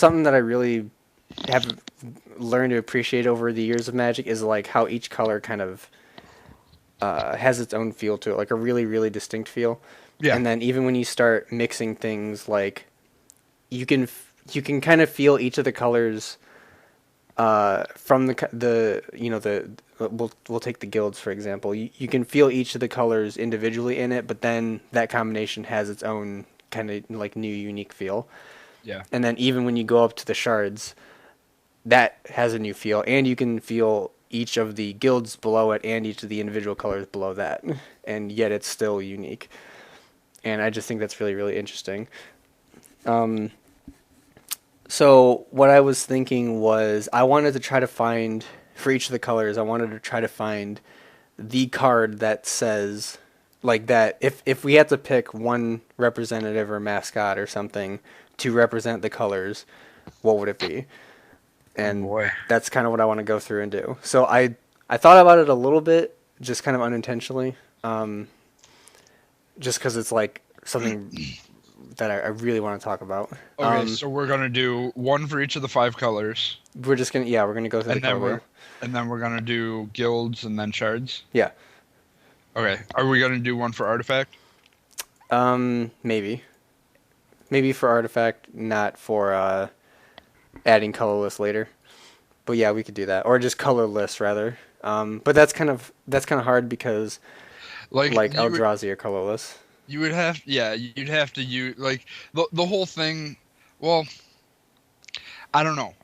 something that I really have learned to appreciate over the years of Magic is like how each color kind of has its own feel to it, like a really really distinct feel. Yeah. And then even when you start mixing things, like you can kind of feel each of the colors from the the we'll take the guilds for example. You can feel each of the colors individually in it, but then that combination has its own kind of like new unique feel. Yeah. And then even when you go up to the shards, that has a new feel, and you can feel each of the guilds below it and each of the individual colors below that, and yet it's still unique. And I just think that's really really interesting. Um, so what I was thinking was I wanted to try to find for each of the colors. I wanted to try to find the card that says like that. If we had to pick one representative or mascot or something to represent the colors, what would it be? Oh And boy. that's kind of what I want to go through and do. So I thought about it a little bit, just kind of unintentionally, just because it's like something that I really want to talk about. Okay, so we're gonna do one for each of the five colors, We're just gonna we're gonna go through the and then color we're wheel. and then we're gonna do guilds and then shards. Yeah, Okay, are we gonna do one for artifact? maybe for artifact, not for adding colorless later. But yeah, we could do that, or just colorless rather. But that's kind of hard because Like like Eldrazi are colorless. you would have yeah you'd have to use like the whole thing. Well, I don't know.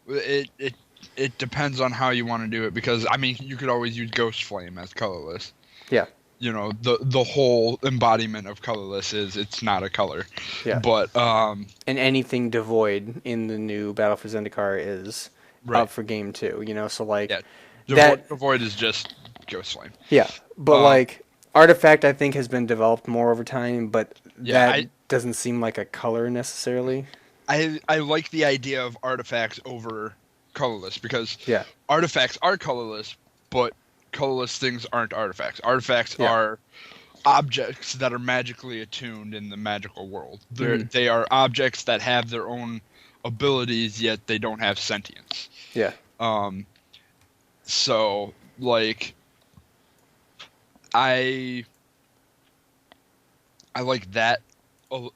It depends on how you want to do it because I mean you could always use Ghost Flame as colorless. Yeah, You know the whole embodiment of colorless is it's not a color, yeah. but And anything devoid in the new Battle for Zendikar is right. up for game two. You know, so like Yeah, that. devoid is just Ghost Flame. Yeah, but Um, like artifact, I think has been developed more over time, but yeah, that doesn't seem like a color necessarily. I like the idea of artifacts over colorless because Yeah, artifacts are colorless, but colorless things aren't artifacts. Artifacts yeah, are objects that are magically attuned in the magical world. hmm They are objects that have their own abilities, yet they don't have sentience. yeah, Um, so like I I like that.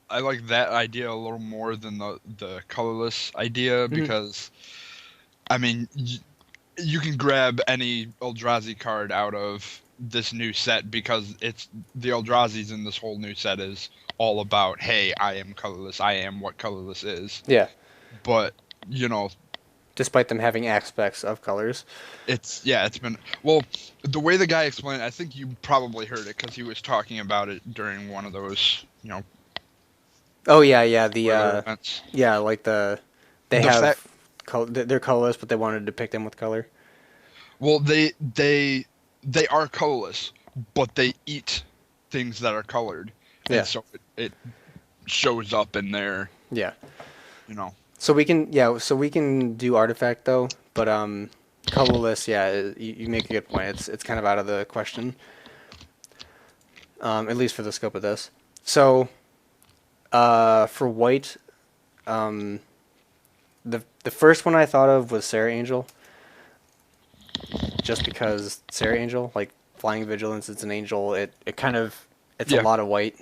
I like that idea a little more than the colorless idea hmm because I mean you can grab any Eldrazi card out of this new set because it's the Eldrazi's in this whole new set is all about hey I am colorless, I am what colorless is. yeah. But you know Despite them having aspects of colors. it's been well the way the guy explained it, I think you probably heard it because he was talking about it during one of those Oh yeah, yeah. The spoiler events. yeah, like they The fact have they're colorless, but they wanted to depict them with color. Well, they are colorless, but they eat things that are colored, and Yeah, so it shows up in their, yeah. you know. So we can do artifact though, but colorless. Yeah, you make a good point. It's kind of out of the question, at least for the scope of this. So for white, um, the first one I thought of was Sarah Angel, just because Sarah Angel, like flying vigilance, it's an angel. It kind of it's a Yeah, lot of white.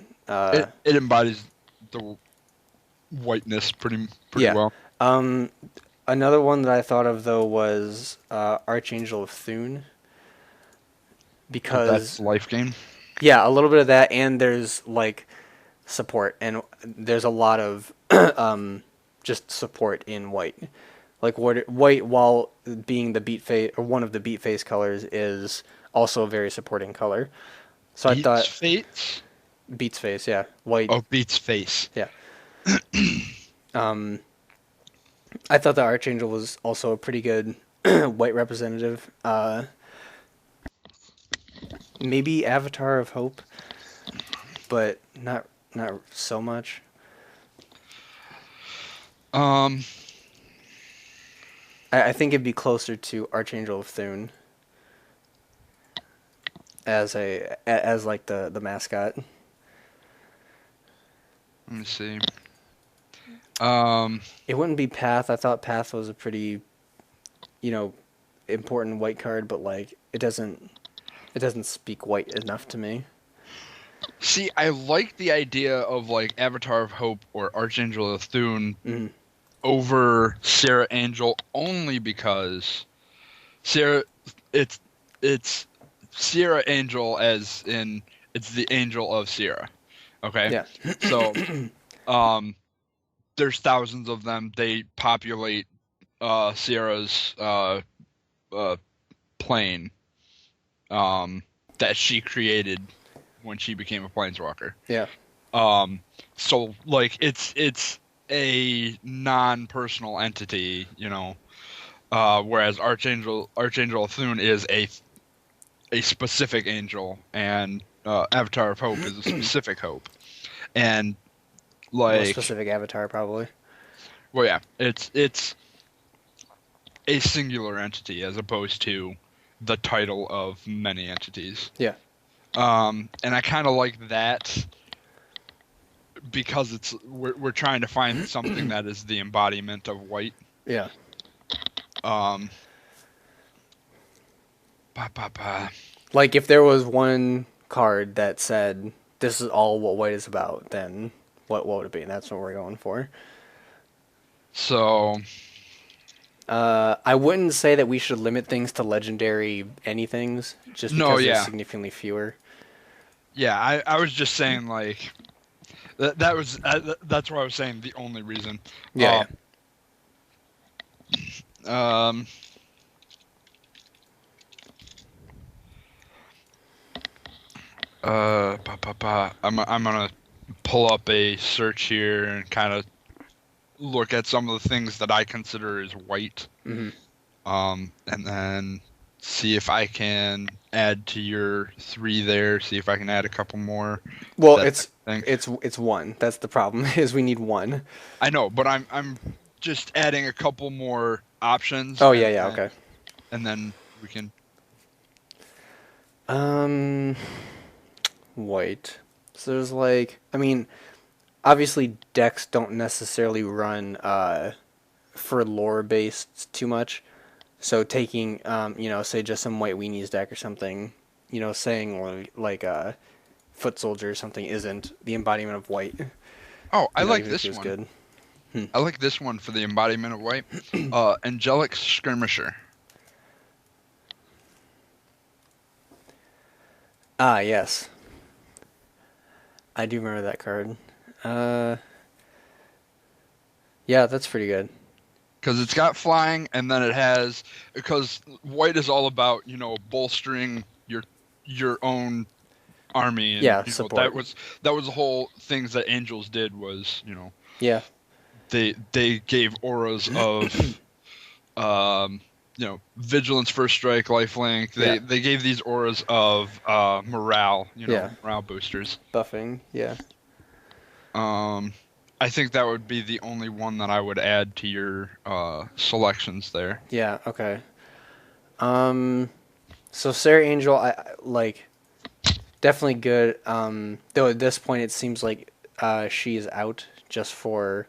it embodies the whiteness pretty Yeah. well. Um, Another one that I thought of though was Archangel of Thune, Because that's because life gain. yeah, a little bit of that, and there's like support, and there's a lot of just support in white. Like white, while being the beat face or one of the beat face colors, is also a very supporting color. So I Beats thought face. beats face, yeah, white, Oh, beats face. yeah. Um, I thought the Archangel was also a pretty good white representative. Maybe Avatar of Hope, but not so much. Um, I think it'd be closer to Archangel of Thune as like the mascot. let me see. Um, It wouldn't be Path. I thought Path was a pretty, you know, important white card, but like it doesn't speak white enough to me. See, I like the idea of like Avatar of Hope or Archangel Thune Mm, over Sarah Angel only because Sarah, it's it's Sierra Angel as in it's the angel of Sierra. Okay, yeah. so um, there's thousands of them. They populate Sierra's uh plane that she created when she became a planeswalker. Yeah. Um, so like it's a non-personal entity, you know. Whereas Archangel Thune is a specific angel, and Avatar of Hope is a specific hope. And More like, specific avatar, probably. well, yeah, it's a singular entity as opposed to the title of many entities. Yeah. And I kind of like that because we're trying to find something that is the embodiment of white. Yeah. Um, ba, ba, ba. Like if there was one card that said this is all what white is about, then what would it be? And that's what we're going for. So I wouldn't say that we should limit things to legendary anythings, just no, because there's yeah, significantly fewer. yeah. I was just saying like that's what I was saying. The only reason. Yeah, yeah. Um. I'm gonna pull up a search here and kind of look at some of the things that I consider as white. Hmm. And then see if I can add to your three there. See if I can add a couple more. Well, That it's thing. it's one. That's the problem is we need one. I know, but I'm just adding a couple more options, Oh yeah, yeah, okay. and then we can. Um, white. So there's like, I mean, obviously decks don't necessarily run for lore based too much. So taking say just some white weenies deck or something, saying like foot soldier or something isn't the embodiment of white. Oh, I like Even if it this was one. good. Hmm. I like this one for the embodiment of white. Angelic Skirmisher. Ah, yes. I do remember that card. Uh, yeah, that's pretty good. Because it's got flying, and then it has because white is all about bolstering your own army, and Yeah, support. that was the whole things that angels did was Yeah, they gave auras of vigilance, first strike, lifelink. yeah, They gave these auras of morale, yeah. morale boosters. Buffing. Yeah. Um, I think that would be the only one that I would add to your selections there. Yeah. Okay. Um. So Sarah Angel, I like definitely good. Though at this point it seems like she is out just for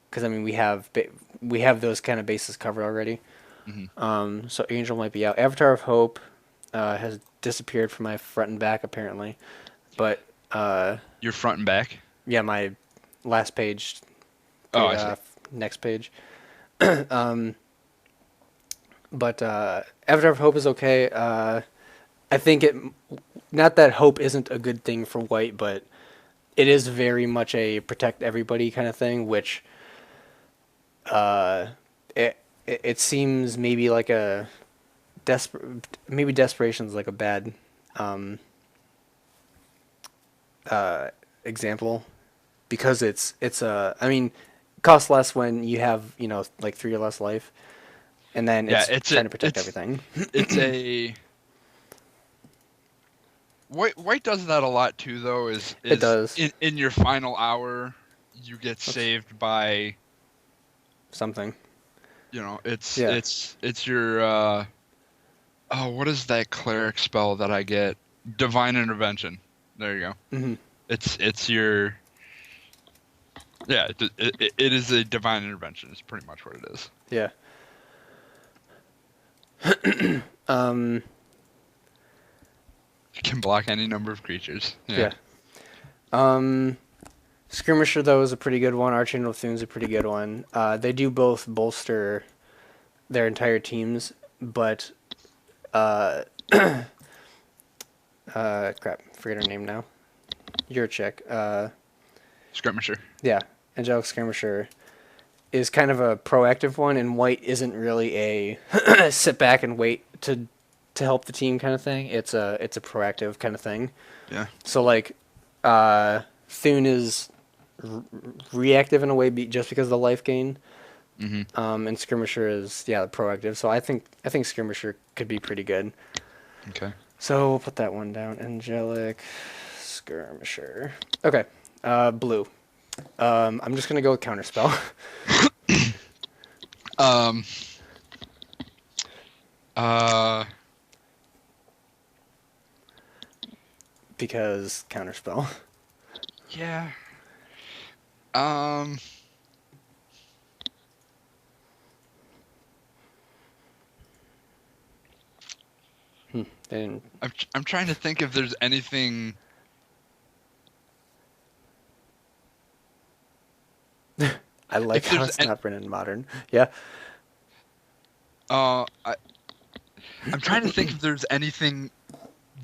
because I mean we have those kind of bases covered already. Hmm. So Angel might be out. Avatar of Hope has disappeared from my front and back apparently, but Your front and back. yeah, my last page, Oh, I see. next page. But Avatar of Hope is okay. I think it not that hope isn't a good thing for white, but it is very much a protect everybody kind of thing, which uh, it seems maybe like a maybe desperation's like a bad um, example because it's a I mean costs less when you have like three or less life, and then Yeah, it's trying to protect everything. it's a white does that a lot too though It is does in your final hour you get Oops, saved by something. Yeah. it's your oh, what is that cleric spell that I get? Divine intervention. There you go. Hmm. It's your Yeah, it is a divine intervention. Is pretty much what it is. Yeah. Um. It can block any number of creatures. Yeah. Yeah. Um. Skirmisher though is a pretty good one. Archangel of Thune's a pretty good one. They do both bolster their entire teams, but crap, forget her name now. Your check. Skirmisher. Yeah, Angelic Skirmisher is kind of a proactive one, and white isn't really a sit back and wait to help the team kind of thing. It's a proactive kind of thing. Yeah. So like, Thune is reactive in a way just because of the life gain. Mm-hmm. And Skirmisher is proactive. So I think Skirmisher could be pretty good. Okay. So we'll put that one down. Angelic Skirmisher. Okay. Blue. I'm just gonna go with Counterspell. Um. Because Counterspell. Yeah. Um. And I'm trying to think if there's anything. I like If how there's it's not printed in modern. Yeah. I, I'm trying to think if there's anything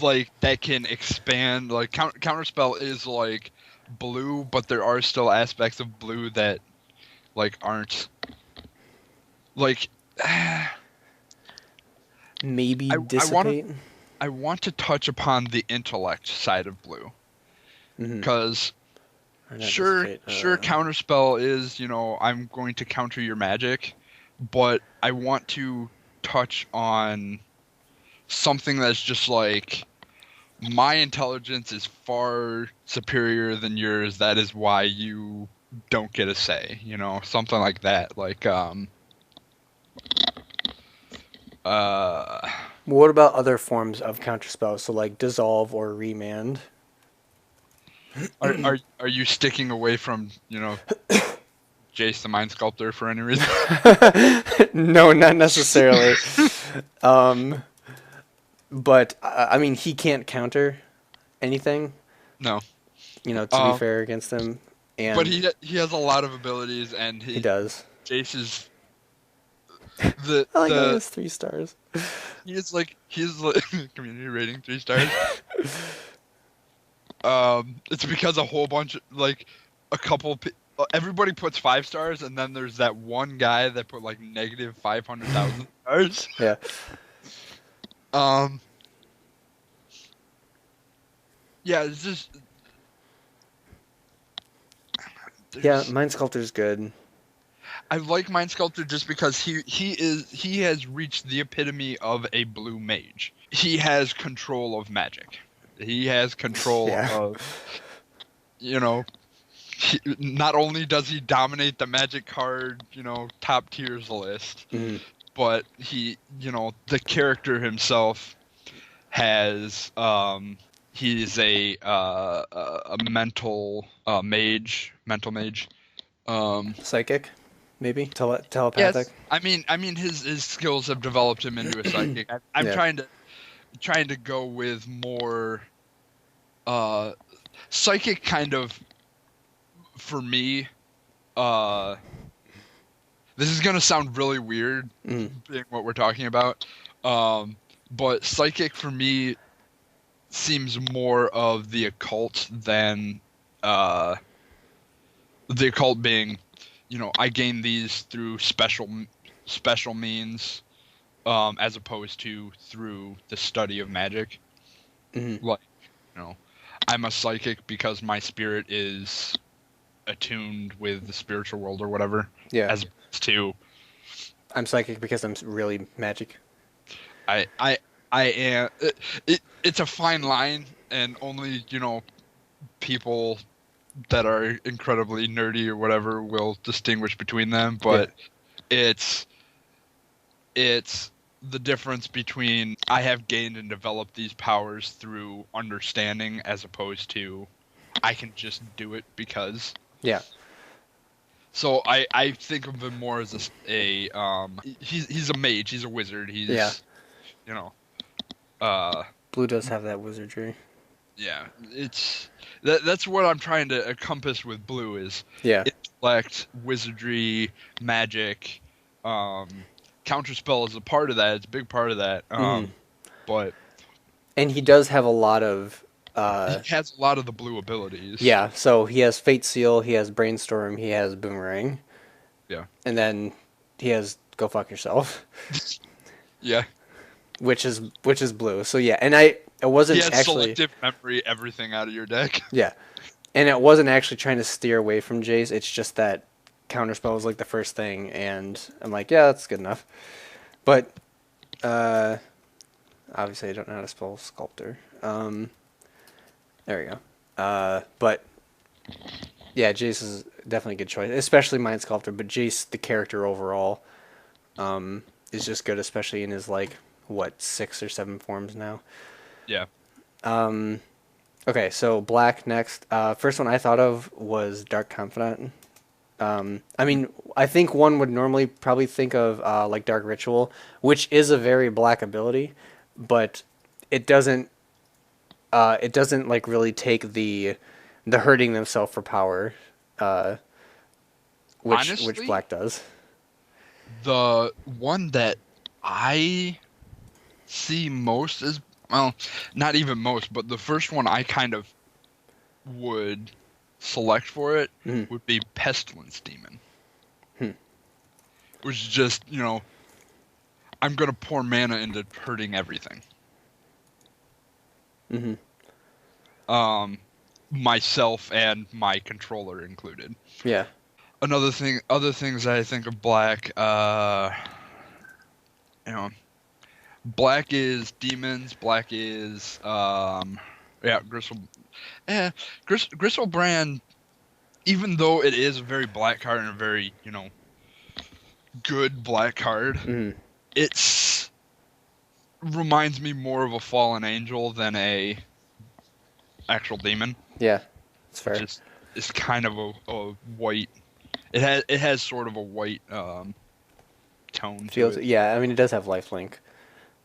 like that can expand. Like counterspell is like blue, but there are still aspects of blue that like aren't like. Maybe I want to dissipate. I want to touch upon the intellect side of blue Mm-hmm. because Or not sure dissipate. counterspell is I'm going to counter your magic, but I want to touch on something that's just like my intelligence is far superior than yours. That is why you don't get a say. Something like that. Like uh What about other forms of counterspell? So like dissolve or remand. are you sticking away from Jace the Mind Sculptor for any reason? No, not necessarily. um, but I mean, he can't counter anything. No. To be fair against him, But and he has a lot of abilities, and he does. Jace is the I like how he the has 3 stars. he's like community rating 3 stars. It's because a whole bunch like a couple everybody puts 5 stars, and then there's that one guy that put like negative 500,000 stars. Yeah. Yeah, it's just Yeah, Mind Sculptor's good. I like Mind Sculptor just because he has reached the epitome of a blue mage. He has control of magic. He has control of not only does he dominate the magic card, top tiers list, but he, the character himself has he's a mental mental mage. Psychic, maybe telepathic. Yes, I mean his skills have developed him into a psychic. I'm Yeah. trying to go with more psychic kind of for me. This is gonna sound really weird, being what we're talking about. But psychic for me seems more of the occult than the occult being, I gain these through special means, as opposed to through the study of magic. Like, I'm a psychic because my spirit is attuned with the spiritual world or whatever. Yeah. As opposed to, I'm psychic because I'm really magic. I am. It's a fine line, and only people that are incredibly nerdy or whatever will distinguish between them. But it's the difference between I have gained and developed these powers through understanding as opposed to I can just do it because. Yeah. So I think of him more as he's a mage, he's a wizard, Yeah, he's you know uh blue does have that wizardry. yeah, that's what I'm trying to encompass with blue is Yeah. intellect, wizardry, magic, um, counterspell is a part of that. It's a big part of that. Hmm. But And he does have a lot of he has a lot of the blue abilities. yeah, so he has Fate Seal, he has Brainstorm, he has Boomerang, Yeah, and then he has Go Fuck Yourself, yeah. which is blue. So yeah, and I He wasn't has actually selective memory everything out of your deck. yeah, and it wasn't actually trying to steer away from Jace. It's just that Counterspell was like the first thing, and I'm like, yeah, that's good enough. But uh, obviously, I don't know how to spell Sculptor. There we go. But yeah, Jace is definitely a good choice, especially Mind Sculptor. But Jace, the character overall, is just good, especially in his like what 6 or 7 forms now. Yeah. Okay, so black next. First one I thought of was Dark Confidant. I mean, I think one would normally probably think of like Dark Ritual, which is a very black ability, but it doesn't. It doesn't like really take the hurting themselves for power, uh, which Honestly, black does. the one that I see most is, well, not even most, but the first one I kind of would select for it Mm-hmm. would be Pestilence Demon, Hmm. which is just, I'm gonna pour mana into hurting everything. Mm-hmm. Um, myself and my controller included. Yeah. Other things I think of black, you know, black is demons. Black is, yeah, Gristlebrand. Even though it is a very black card and a very, good black card, Mm-hmm. it's reminds me more of a fallen angel than a actual demon. Yeah. It's fair. Just it's kind of a white. It has sort of a white tone to Feels it. yeah. I mean, it does have lifelink,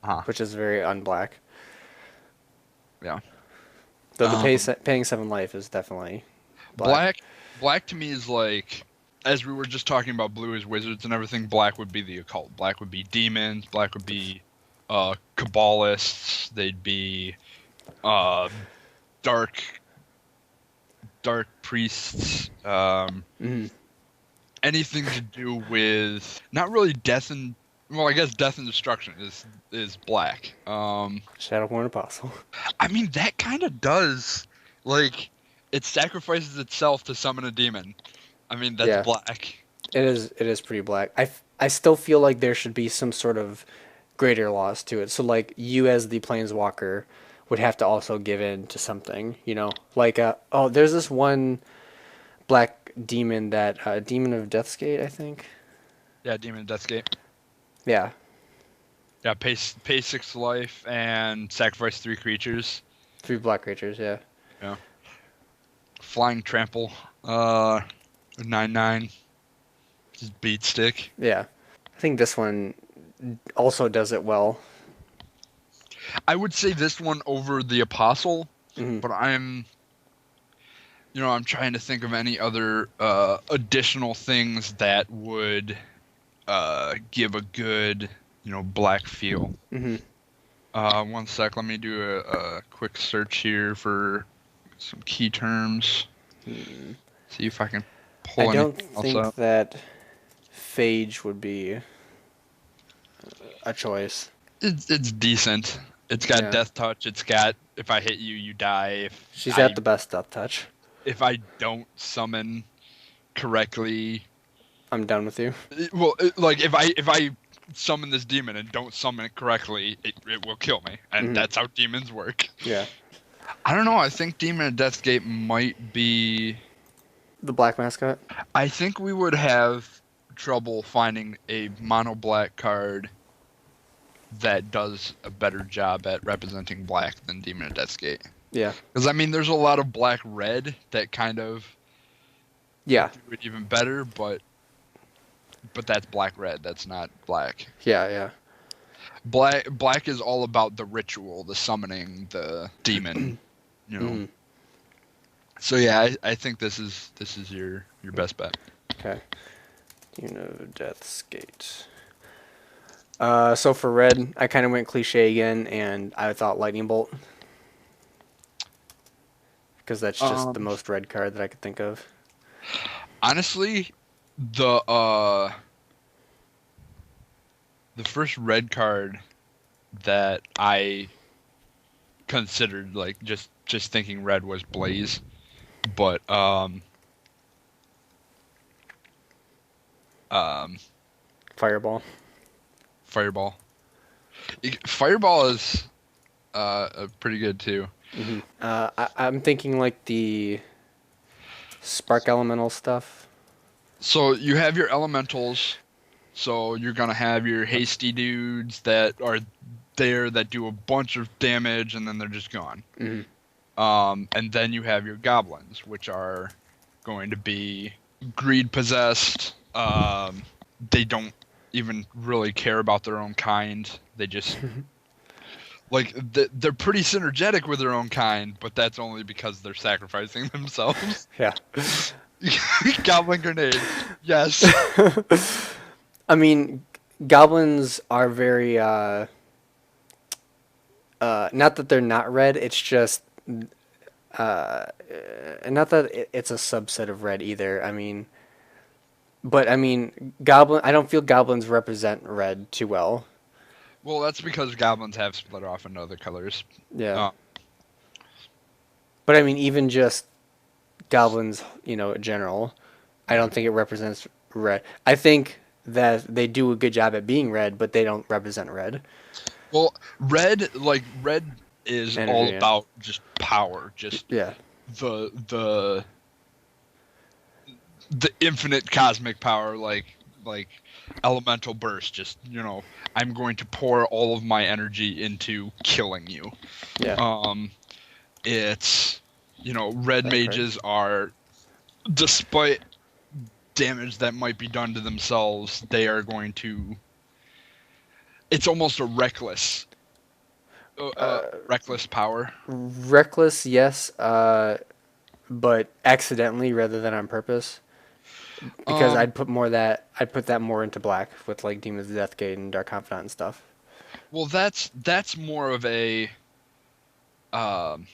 Huh. which is very unblack. Yeah. Though the Um, paying 7 life is definitely black. black to me is like, as we were just talking about blue as wizards and everything. Black would be the occult. Black would be demons. Black would be Kabbalists. They'd be uh, dark priests. Mm-hmm. Anything to do with not really death and, well, I guess death and destruction is black. Shadowborn Apostle. I mean, that kind of does, like, it sacrifices itself to summon a demon. I mean, that's Yeah. black. It is. It is pretty black. I still feel like there should be some sort of greater laws to it. So like you as the planeswalker would have to also give in to something. Like oh, there's this one black demon that demon of Deathsgate, I think. Yeah, demon Deathscape. Yeah. Yeah, pay 6 life and sacrifice 3 creatures. 3 black creatures. Yeah. Yeah, flying trample. 9/9. Just beat stick. Yeah. I think this one also does it well. I would say this one over the apostle, Hmm. but I'm trying to think of any other additional things that would give a good, black feel. Hmm. 1 sec, let me do a quick search here for some key terms. See if I can I pull don't anything else think up. that Phage would be a choice. It's decent. It's got Yeah. death touch. It's got, if I hit you, you die. She's at the best death touch. If I don't summon correctly, I'm done with you. like if I summon this demon and don't summon it correctly, it will kill me, and Mhm. that's how demons work. Yeah. I don't know. I think Demon of Deathgate might be. The black mascot? I think we would have trouble finding a mono black card that does a better job at representing black than Demon of Deathgate. Yeah. Because I mean, there's a lot of black red that kind of Yeah, do it even better, but that's black red. That's not black. yeah, yeah. Black is all about the ritual, the summoning, the demon. You know. Hmm. So yeah, I think this is your best bet. Okay. Demon of Death's Gate. So for red, I kind of went cliche again, and I thought Lightning Bolt because that's just the Um, most red card that I could think of. Honestly, the the first red card that I considered like just thinking red was Blaze, but um Fireball. Fireball. Fireball is pretty good too. I'm thinking like the Spark Elemental stuff. So you have your elementals. So you're gonna have your hasty dudes that are there that do a bunch of damage and then they're just gone. Hmm. And then you have your goblins, which are going to be greed possessed. They don't even really care about their own kind. They just like they're pretty synergetic with their own kind, but that's only because they're sacrificing themselves. Yeah. Goblin grenade, yes. I mean, goblins are very not that they're not red. It's just not that it's a subset of red either. I mean, but I mean, goblin. I don't feel goblins represent red too well. Well, that's because goblins have split off into other colors. Yeah. Uh, But I mean, even just goblins, in general, I don't think it represents red. I think that they do a good job at being red, but they don't represent red well, red is all energy. Yeah. about just power, just Yeah. the the the infinite cosmic power, like elemental burst. Just I'm going to pour all of my energy into killing you. Yeah. Um, it's red That card. mages are, despite damage that might be done to themselves, they are going to. It's almost a reckless power. Reckless, yes, but accidentally rather than on purpose. Because Um, I'd put that more into black with like Demons of Deathgate and Dark Confidant and stuff. well, that's more of a. Um,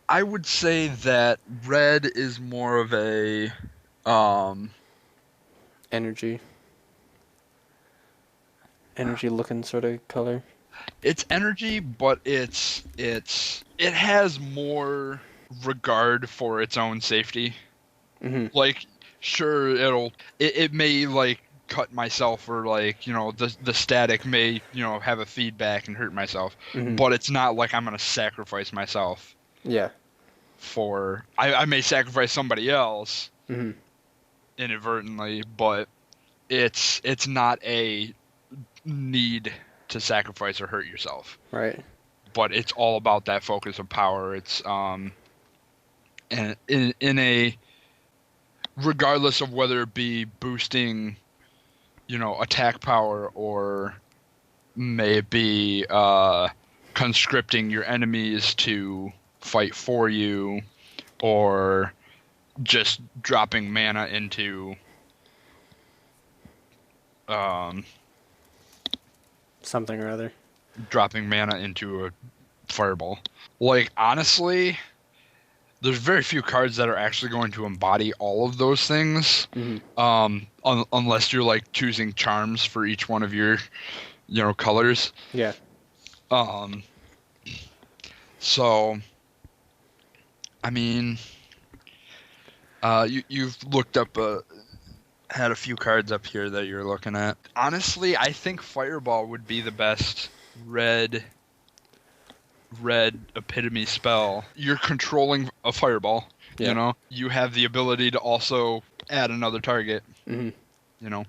I would say that red is more of a. Um, Energy. Energy looking sort of color. it's energy, but it has more regard for its own safety. Hmm. Like, sure, it may like cut myself, or like the static may have a feedback and hurt myself, Hmm. but it's not like I'm gonna sacrifice myself Yeah. for. I may sacrifice somebody else Hmm. inadvertently, but it's not a need to sacrifice or hurt yourself. Right. But it's all about that focus of power. It's and in a, regardless of whether it be boosting, attack power, or may it be conscripting your enemies to fight for you, or just um Something or other. dropping mana into a fireball. Like, honestly, there's very few cards that are actually going to embody all of those things. Hmm. Unless you're like choosing charms for each one of your, colors. Yeah. Um, so, I mean, you've looked up had a few cards up here that you're looking at. Honestly, I think Fireball would be the best red epitome spell. You're controlling a fireball. Yeah. You have the ability to also add another target. Hmm. You know.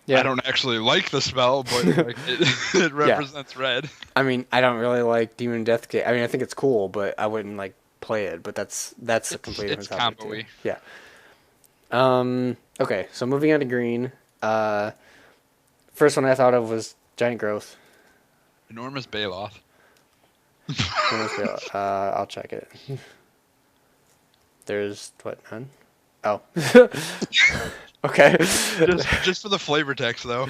I Yeah. don't actually like the spell, but like it Yeah. represents red. I mean, I don't really like Demon Death Gate. I mean, I think it's cool, but I wouldn't like play it. But that's a completely It's different topic too. combo-y. Yeah. Okay, so moving on to green. First one I thought of was Giant Growth. Enormous Baloth. I'll check it. There's what, none? Oh. Okay. Just for the flavor text though.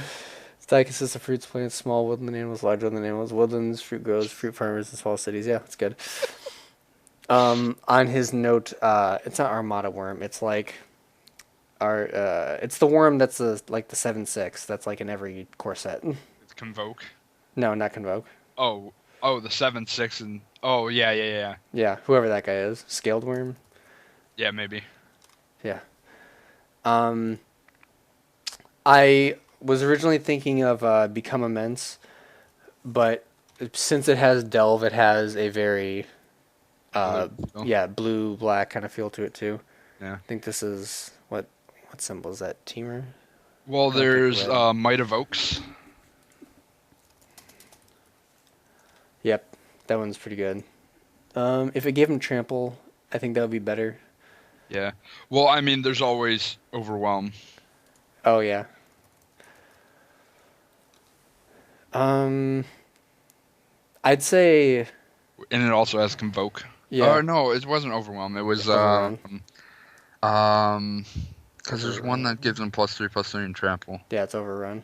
Diet consists of fruits, plants, small woodland animals, large woodland animals, woodlands, fruit grows, fruit farmers, and small cities. Yeah, that's good. On his note, it's not Armada worm. It's like it's the worm that's like the 7/6. That's like in every core set. It's Convoke. No, not Convoke. Oh, oh, the 7/6 and oh yeah. Yeah, whoever that guy is, scaled worm. Yeah, maybe. Yeah. Um, I was originally thinking of Become Immense, but since it has Delve, it has a very Blue. yeah, blue black kind of feel to it too. Yeah. I think this is what symbol is that? Teamer? Well, I don't think there's red. Might of Oaks. Yep, that one's pretty good. If it gave him trample, I think that would be better. Yeah. Well, I mean, there's always Overwhelm. Oh yeah. Um, I'd say And it also has Convoke. yeah, Or no, it wasn't Overwhelm. It was overrun. um, because there's one Overrun. that gives them +3/+3 and trample. Yeah, it's overrun.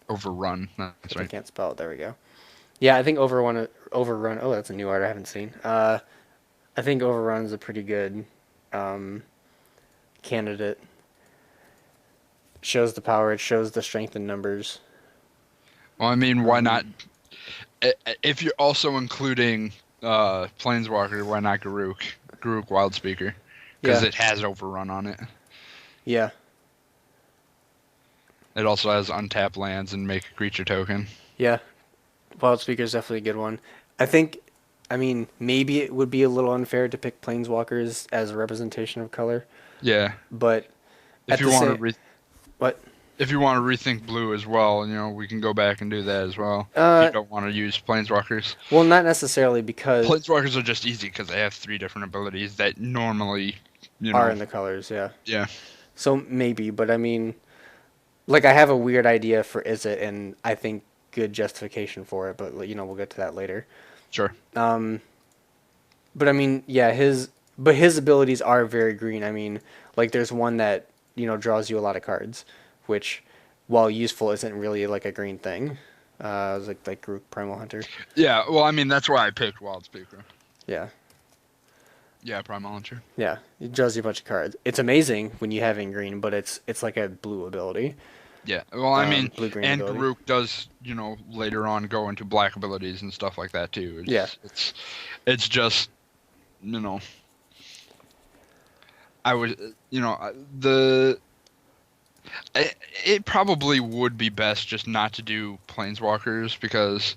Overrun. That's If I right. can't spell it, there we go. Yeah, I think overrun. Oh, that's a new art I haven't seen. I think overrun is a pretty good um, candidate. Shows the power. It shows the strength in numbers. Well, I mean, why not? Um, If you're also including Planeswalker, why not Garruk? Garruk Wildspeaker, because yeah, it has Overrun on it. yeah, It also has untap lands and make a creature token. yeah. Wild Speaker is definitely a good one. I think. I mean, maybe it would be a little unfair to pick planeswalkers as a representation of color, Yeah. but If at you the want to same, what? if you want to rethink blue as well, we can go back and do that as well. If you Uh, don't want to use Planeswalkers. well, not necessarily because Planeswalkers are just easy because they have 3 different abilities that normally, are in the colors, yeah. yeah, So maybe, but I mean, like I have a weird idea for is it, and I think good justification for it, but we'll get to that later. sure. But I mean, yeah, his abilities are very green. I mean, like there's one that draws you a lot of cards, which, while useful, isn't really like a green thing. It was like Group Primal Hunter. Yeah, well, I mean, that's why I picked Wildspeaker. Yeah, Yeah, Primal Hunter. yeah, it draws you a bunch of cards. It's amazing when you have it in green, but it's like a blue ability, Yeah, well, I mean, blue green and ability. Garruk does, later on go into black abilities and stuff like that too. Yeah, It's just, you know, I would, the it probably would be best just not to do planeswalkers because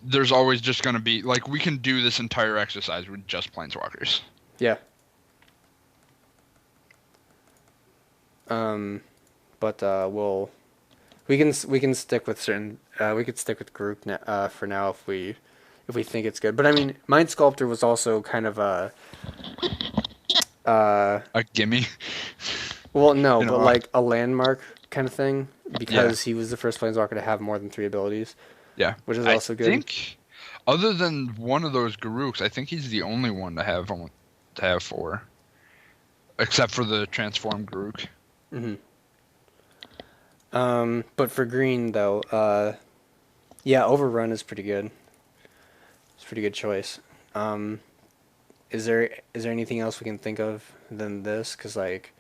there's always just going to be like we can do this entire exercise with just planeswalkers. yeah. But we can stick with certain we could stick with group for now if we think it's good. But I mean, Mind Sculptor was also kind of a A gimme, well, no, but uh, like a landmark kind of thing yeah, because he was the first planeswalker to have more than 3 abilities, yeah. which is I also good. think other than one of those Garuks, I think he's the only one to have 4, except for the transformed Garuk. hmm But for green though, yeah, Overrun is pretty good. It's a pretty good choice. Um, is there anything else we can think of than this? Because like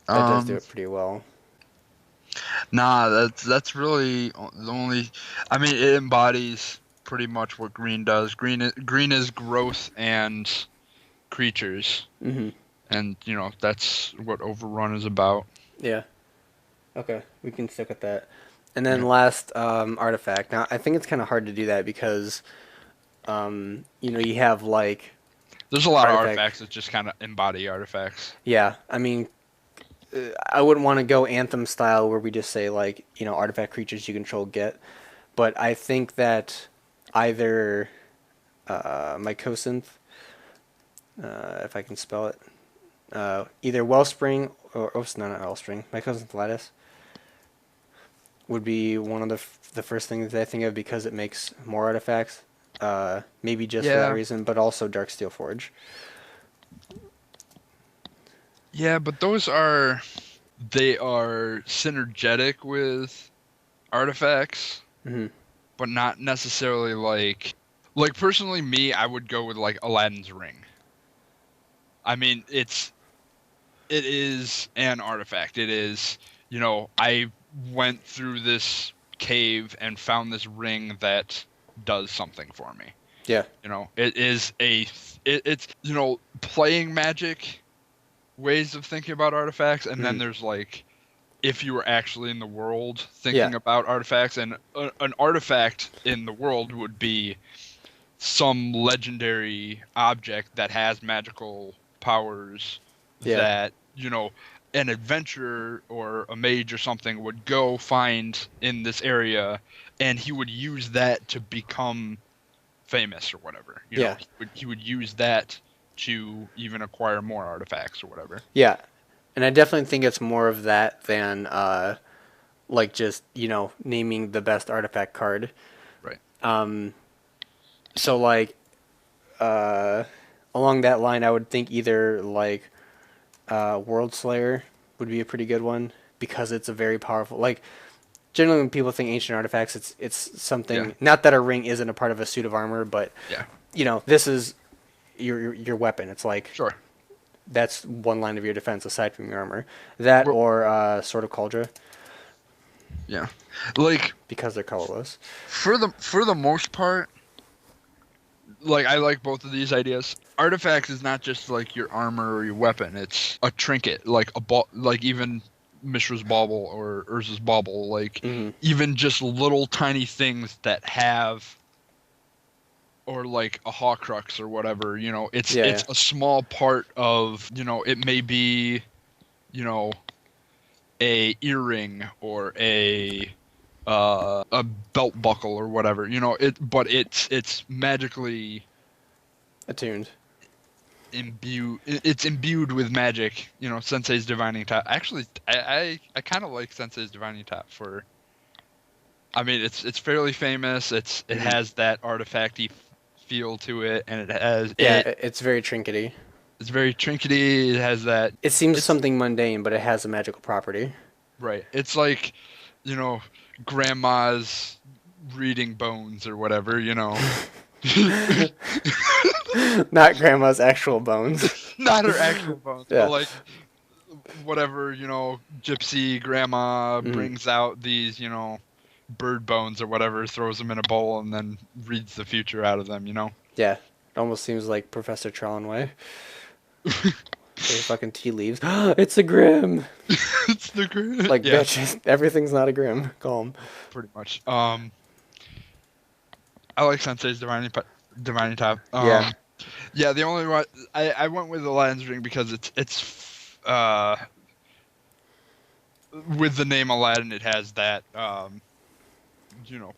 that does do Um, it pretty well. Nah, that's really the only. I mean, it embodies pretty much what green does. Green is growth and creatures, hmm and that's what Overrun is about. Yeah. Okay, we can stick with that. And then last artifact. Now I think it's kind of hard to do that because you have like There's a lot of artifact. artifacts that just kind of embody artifacts. Yeah, I mean, I wouldn't want to go Anthem style where we just say like artifact creatures you control get, but I think that either mycosynth, if I can spell it, either Wellspring or no, not Wellspring, mycosynth lattice would be one of the first things that I think of because it makes more artifacts. Maybe just for that Yeah. reason, but also Darksteel Forge. Yeah, but they are synergetic with artifacts, Hmm. but not necessarily like personally me, I would go with like Aladdin's ring. I mean, it is an artifact. It is, I went through this cave and found this ring that does something for me. Yeah. It is it's playing Magic ways of thinking about artifacts, and then Hmm. there's like if you were actually in the world Yeah. thinking about artifacts, and an artifact in the world would be some legendary object that has magical powers Yeah. that an adventurer or a mage or something would go find in this area, and he would use that to become famous or whatever. Yeah. He would use that to even acquire more artifacts or whatever. Yeah. And I definitely think it's more of that than like just naming the best artifact card. Right. Um, so like uh, along that line, I would think either like World Slayer would be a pretty good one because it's a very powerful. Like generally, when people think ancient artifacts, it's Yeah. something. Not that a ring isn't a part of a suit of armor, but Yeah. this is your weapon. It's like Sure. that's one line of your defense aside from your armor. That Well, or Sword of Cauldron yeah. Like because they're colorless. for the most part, like I like both of these ideas. Artifacts is not just like your armor or your weapon. It's a trinket, like like even Mishra's bauble or Urza's bauble, like Hmm. even just little tiny things that have, or like a Horcrux or whatever. It's Yeah, yeah, it's a small part of. It may be, you know, a earring or a belt buckle or whatever. But it's magically attuned. it's imbued with magic. Sensei's Divining Top. Actually, I kind of like Sensei's Divining Top for. I mean, it's fairly famous. It Hmm. has that artifacty feel to it, and it has Yeah, it. it's very trinkety. It's very trinkety. It has that. It seems It's something mundane, but it has a magical property. right. It's like, you know, grandma's reading bones or whatever. Not grandma's actual bones. Not her actual bones, but Yeah. like whatever, gypsy grandma Hmm. brings out these, bird bones or whatever, throws them in a bowl, and then reads the future out of them. Yeah. It almost seems like Professor Trelawney. There's fucking tea leaves. It's a grim. It's the great. Like, Yeah, bitch, everything's not a grim. Calm. pretty much. I like Sensei's Divining Top. Yeah. Yeah, the only one I went with the Lion's Ring because it's with the name Aladdin, it has that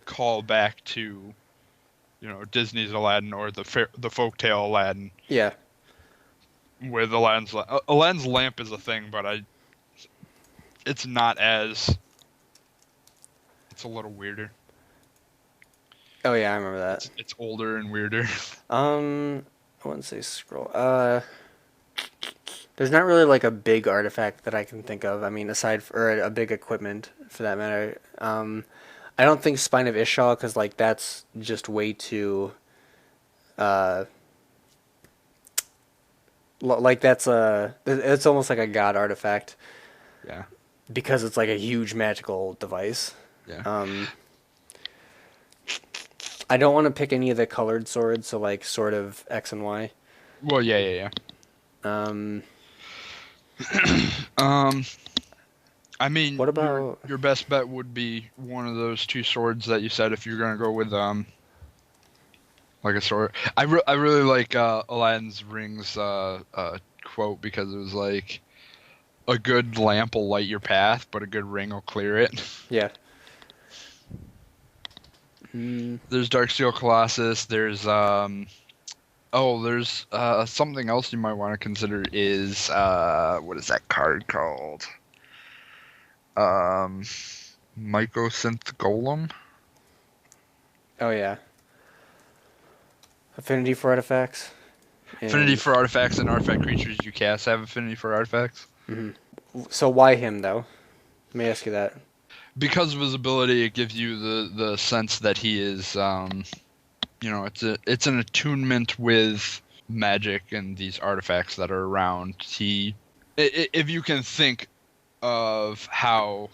call back to Disney's Aladdin or the folktale Aladdin, Yeah. with Aladdin's lamp is a thing, but it's not as it's a little weirder. Oh yeah, I remember that. It's older and weirder. I wouldn't say scroll. There's not really like a big artifact that I can think of. I mean, or a big equipment for that matter. I don't think Spine of Ishal because like that's just way too. Uh, like that's it's almost like a god artifact Yeah, because it's like a huge magical device. yeah. Um, I don't want to pick any of the colored swords, so like Sword of X and Y. Well, yeah. Um, Um, I mean, what your about your best bet would be one of those two swords that you said if you're gonna go with like a sword. I really like Aladdin's rings quote because it was like a good lamp will light your path, but a good ring will clear it. Yeah. Mm, There's Darksteel Colossus. There's there's something else you might want to consider is what is that card called? Um, Mycosynth Golem. oh yeah. Affinity for artifacts. Affinity And for artifacts and artifact creatures you cast have affinity for artifacts. so why him though? Let me ask you that. Because of his ability, it gives you the sense that he is it's an attunement with magic and these artifacts that are around. If you can think of how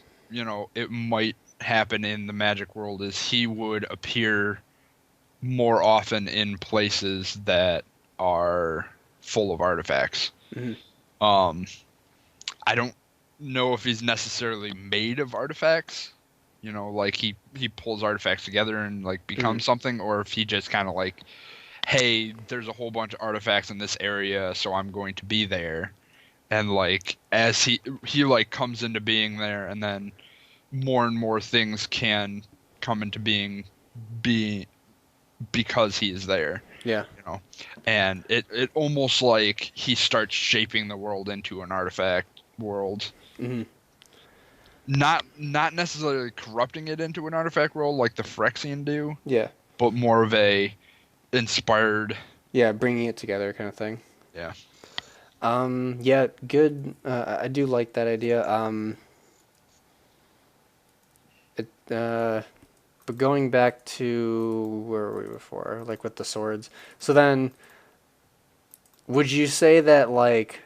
it might happen in the magic world, is he would appear more often in places that are full of artifacts. Hmm. Um, I don't know if he's necessarily made of artifacts. Like he pulls artifacts together and like becomes something, or if he just kind of like, hey, there's a whole bunch of artifacts in this area, so I'm going to be there. And like as he like comes into being there, and then more and more things can come into being because he is there. Yeah. And it almost like he starts shaping the world into an artifact world. Hmm. Not necessarily corrupting it into an artifact world like the Phyrexian do, Yeah. but more of a inspired. Yeah, bringing it together kind of thing. Yeah. Yeah, good. I do like that idea. But going back to where were we before, like with the swords. So then, would you say that like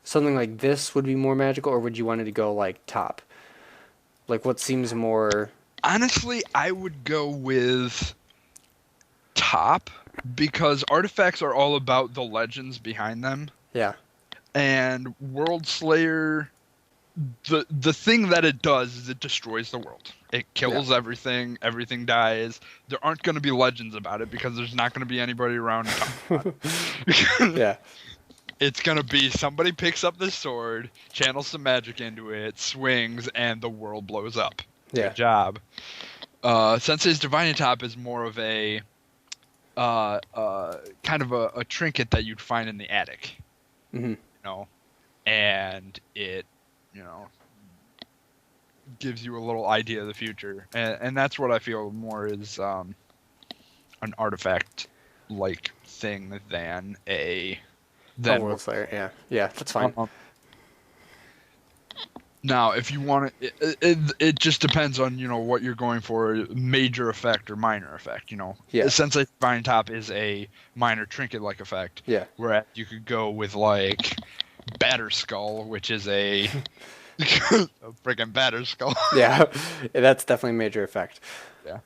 something like this would be more magical, or would you want it to go like top? Like what seems more? Honestly, I would go with top because artifacts are all about the legends behind them. Yeah. And World Slayer, the thing that it does is it destroys the world. It kills everything. Everything dies. There aren't going to be legends about it because there's not going to be anybody around to talk about it. Yeah. It's going to be somebody picks up this sword, channels some magic into it, swings, and the world blows up. Yeah. Good job. Sensei's Divine Top is more of a kind of a trinket that you'd find in the attic. Mm-hmm. And it, gives you a little idea of the future, and that's what I feel more is an artifact-like thing than World Slayer. Yeah. Yeah, that's fine. Now, if you want to, it just depends on what you're going for, major effect or minor effect. Yeah. Sensei Divine Top is a minor trinket-like effect. Yeah. Whereas you could go with like Batter Skull, which is a a freaking Batter Skull. Yeah. That's definitely a major effect. Yeah.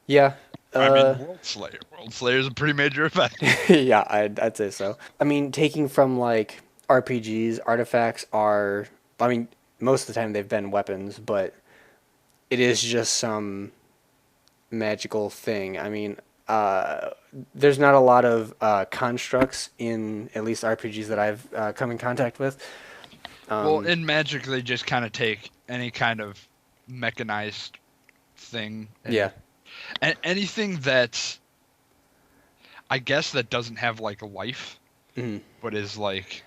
Yeah. I mean, World Slayer. World Slayer is a pretty major effect. Yeah, I'd say so. I mean, taking from like RPGs, artifacts are, I mean, most of the time they've been weapons, but it is just some magical thing. I mean, there's not a lot of constructs in at least RPGs that I've come in contact with. Well, in Magic, they just kind of take any kind of mechanized thing. Yeah. And anything that's, I guess, that doesn't have like life, but is like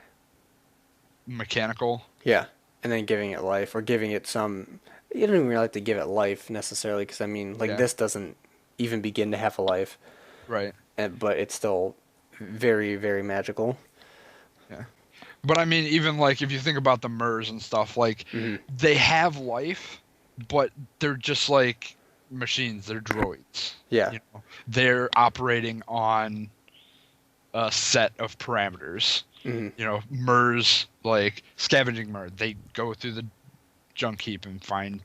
mechanical. Yeah, and then giving it life, or giving it some. You don't even really have to give it life necessarily, because I mean, like this doesn't even begin to have a life, Right. but it's still very, very magical. Yeah. But I mean, even like if you think about the Murs and stuff, like they have life, but they're just like machines. They're droids. Yeah. They're operating on a set of parameters. Murs, like scavenging Mur, they go through the junk heap and find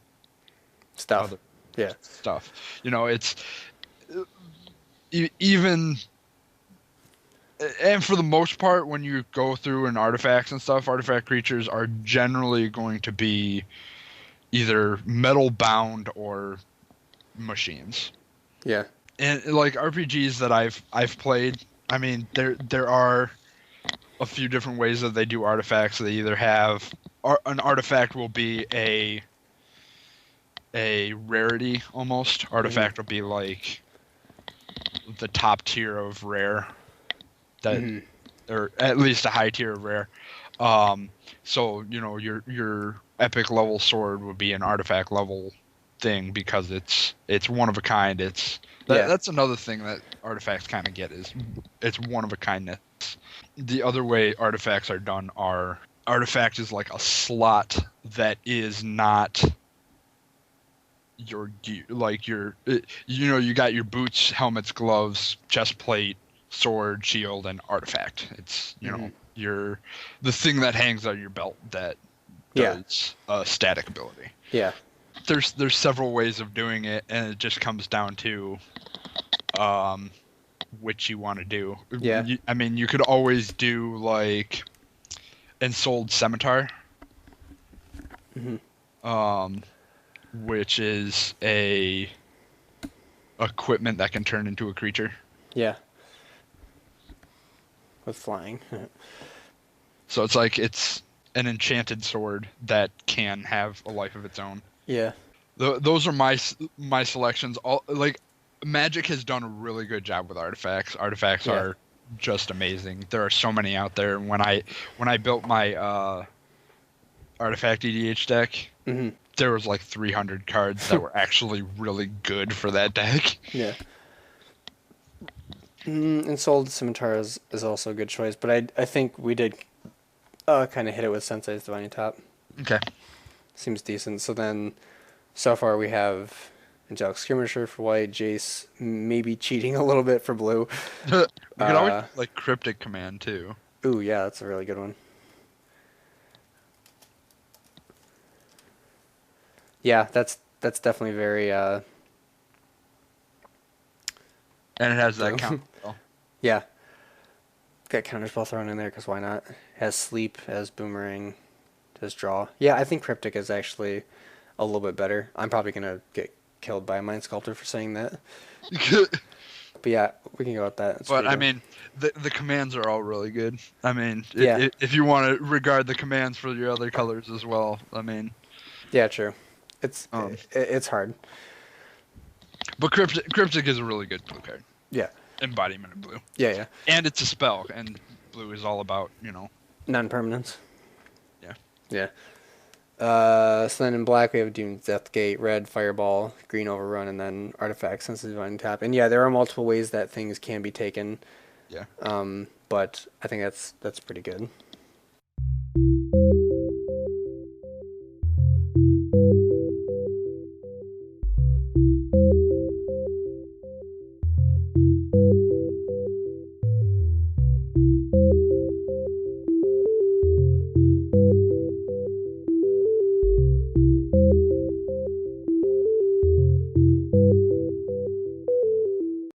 Stuff. other stuff. It's even, and for the most part, when you go through and artifacts and stuff, artifact creatures are generally going to be either metal bound or machines. Yeah. And like RPGs that I've played, I mean there are a few different ways that they do artifacts. They either have an artifact will be a rarity almost. Hmm. Artifact will be like the top tier of rare that, Hmm. or at least a high tier of rare. Um, so your epic level sword would be an artifact level thing because it's one of a kind. Yeah. That's another thing that artifacts kind of get is it's one of a kindness. The other way artifacts are done are artifact is like a slot that is not your gear, like you got your boots, helmets, gloves, chest plate, sword, shield, and artifact. It's Hmm. your the thing that hangs on your belt that Yeah. does a static ability. Yeah. There's several ways of doing it, and it just comes down to um which you want to do. Yeah. I mean, you could always do like Ensouled Scimitar, Hmm. um, which is a equipment that can turn into a creature. Yeah. With flying. So it's like it's an enchanted sword that can have a life of its own. Yeah. Those are my selections. All like Magic has done a really good job with artifacts. Artifacts Yeah. are just amazing. There are so many out there. When I built my artifact EDH deck, Hmm. there was like 300 cards that were actually really good for that deck. Yeah. And Soul Scimitar is also a good choice, but I think we did kind of hit it with Sensei's Divining Top. Okay. Seems decent. So then, so far we have Angelic Skirmisher for white, Jace maybe cheating a little bit for blue. We could always Uh, like Cryptic Command too. ooh, yeah, that's a really good one. Yeah, that's definitely very And it has that blue. count. Spell. Yeah, got counterspell thrown in there because why not? Has sleep, has boomerang, has draw. Yeah, I think Cryptic is actually a little bit better. I'm probably gonna get killed by a Mind Sculptor for saying that. But yeah, we can go with that. It's But pretty I good. mean, the commands are all really good. I mean, Yeah, if you want to regard the commands for your other colors as well, I mean, yeah, true. um, It's hard. but Cryptic is a really good blue card. Yeah, Embodiment of blue, yeah, yeah. and it's a spell, and blue is all about Non-permanence. yeah. Yeah. So then in black we have Doom's Deathgate, red Fireball, green Overrun, and then Artifact Sensitive Divine Tap. And yeah, there are multiple ways that things can be taken. Yeah. But I think that's pretty good.